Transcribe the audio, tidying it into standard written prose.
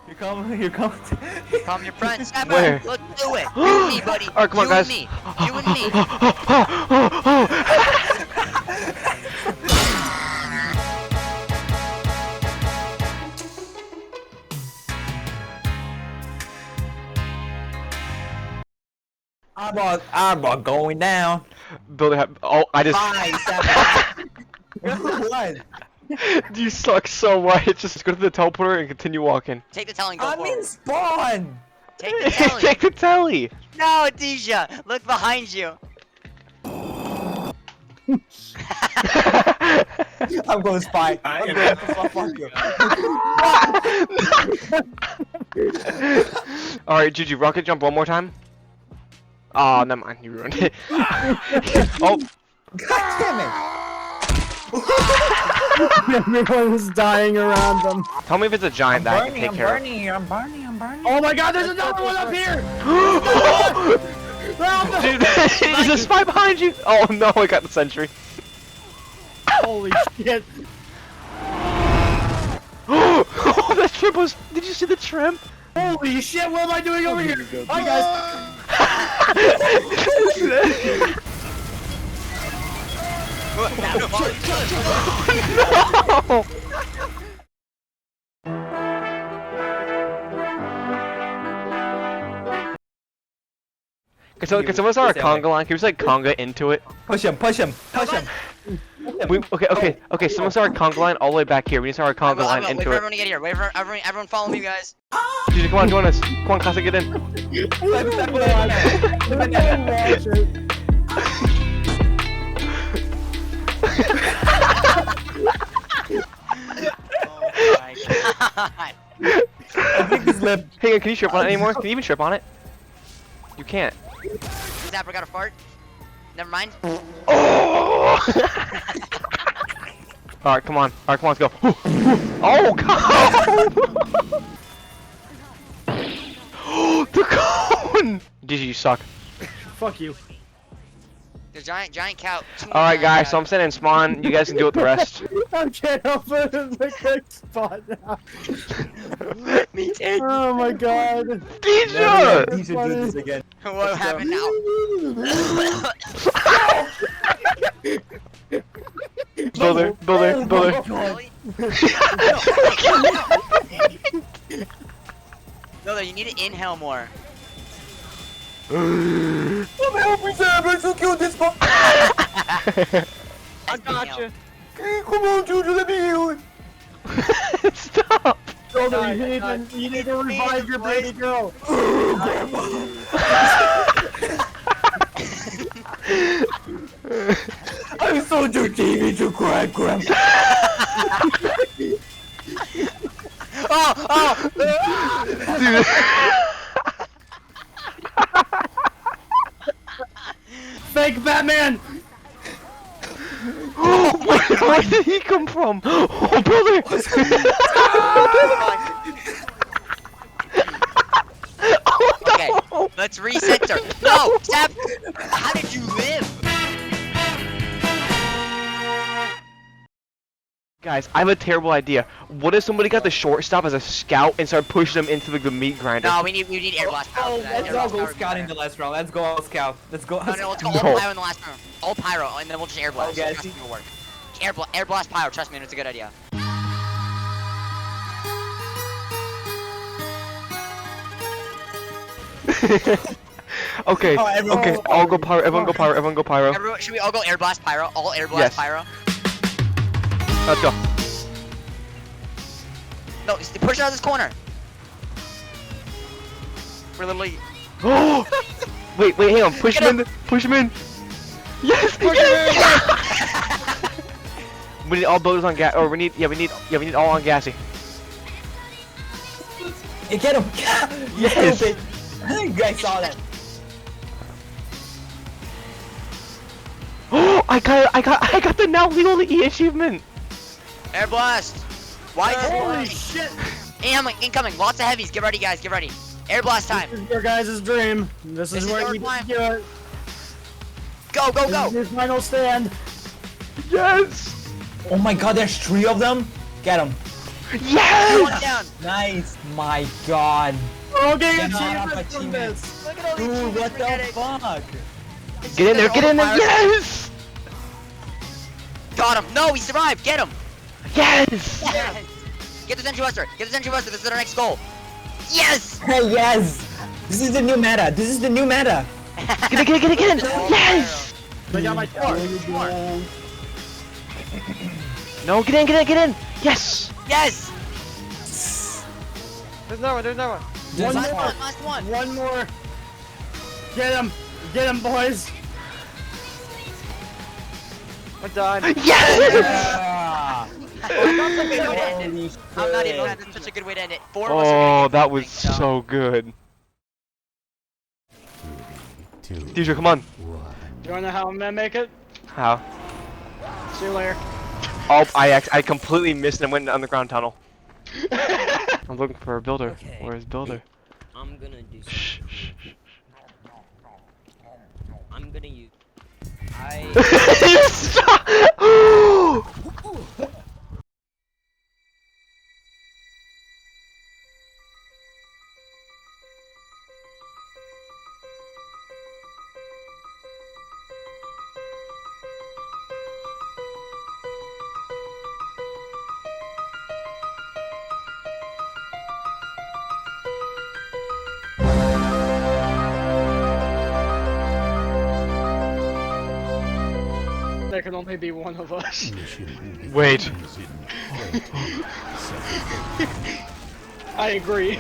You're coming. You're coming. From your front. Saper, Where? let's do it. You and me, buddy. Alright, come on, you guys. And me. You and me. I'm going down. Builder, oh, I just. Bye, Saper. What? You suck so much. Just go to the teleporter and continue walking. Take the telling. Go I'm forward. in spawn. Take the telling. Take the telly. No, Deja. Look behind you. I'm going spy. I'm going to fuck you. Alright, Juju, rocket jump one more time. Oh, never mind. You ruined it. Oh. God damn it. Everyone is dying around them. Tell me if it's a giant that I can take care of. I'm burning. Oh my god, there's another one up here! Dude, there's a spy behind you! Oh no, I got the sentry. Holy shit. Oh, that shrimp was. Did you see the shrimp? Holy shit, what am I doing over here? Hi guys. No! Can someone start a conga line? Can we just like conga into it? Push him. Push him. Okay, someone start a conga line all the way back here. We need to start a conga line Wait into for it. everyone to get here. Wait for everyone follow me, guys. Dude, come on, join us. Come on, Classic, get in. Oh my god. I think this lip. Hey, can you trip on it anymore? Can you even trip on it? You can't. Zapper got a fart. Never mind. Oh! Alright, come on. Alright, come on, let's go. Oh, God! The cone! Digi, you suck. Fuck you. The giant cow. Alright, guys, so I'm sending spawn. You guys can deal with the rest. I can't help it in the correct spot now. Me too. Oh my god. Deja! You should do this again. What happened now? Builder. Really? No, you need to inhale more. I'm helping Saper to kill this fuck. I Gotcha. Come on, Juju, let me heal it. Stop! Builder, you need to revive your baby girl. I sold your TV to crack. Oh! Dude. Fake Batman! Where did he come from? Oh, brother! Okay, let's recenter. No! Stop! How did you live? Guys, I have a terrible idea. What if somebody got the shortstop as a scout and started pushing them into the meat grinder? No, we need air blast power. Oh, for that. let's Air all blast go power scout in would the be last round. Let's go all scout. Let's go. better. No, let's go all No. pyro in the last round. All pyro, and then we'll just air blast. Okay, Trust see- me, it'll work. Air blast pyro. Trust me, it's a good idea. Okay, Oh, everyone- okay, I'll go pyro, everyone go pyro, everyone go pyro. Everyone, should we all go air blast pyro? All air blast Yes. pyro. Let's go. No, push out of this corner. We're literally. Wait, hang on, push Get him in, push him in. Yes, yes! We need all builders on gas, or we need all on gassy. Hey, get him. Yes. Okay. You guys saw that. Oh, I got the now legal E achievement. Air blast. Why? Holy shit! Incoming. Lots of heavies. Get ready, guys. Get ready. Air blast time. This is your guys' dream. This is is where our you time. do it. Go, go, This is go. your final stand. Yes. Oh my god, there's 3 of them. Get them. One Yes! down. Nice. My God. Okay, Get out of achievements from achievements. this. Look at all these Dude, achievements what we're the getting. fuck? Get in there, get in there, yes! Got him. No, he survived. Get him. Yes! Yes. Get the Sentry Buster. Get the Sentry Buster. This is our next goal. Yes. Hey, yes. This is the new meta. This is the new meta. Get it, yes! I got my car. No, get in, yes! Yes. There's no one. There's Last one. one. Last one. One more. Get him, boys. We're done. Yes! Yeah. That's a good way to end it. Holy I'm not even shit. mad. That's such a good way to end it. 4 of us are gonna Oh, get that was something, so good. Deidre, come on. You wanna know how I'm gonna make it? How? See you later. Oh, I completely missed and went in the underground tunnel. I'm looking for a builder. Okay. Where's builder? I'm gonna do Shh, something. shh, shh. I'm gonna use. I. Stop! There can only be one of us. Wait. I agree.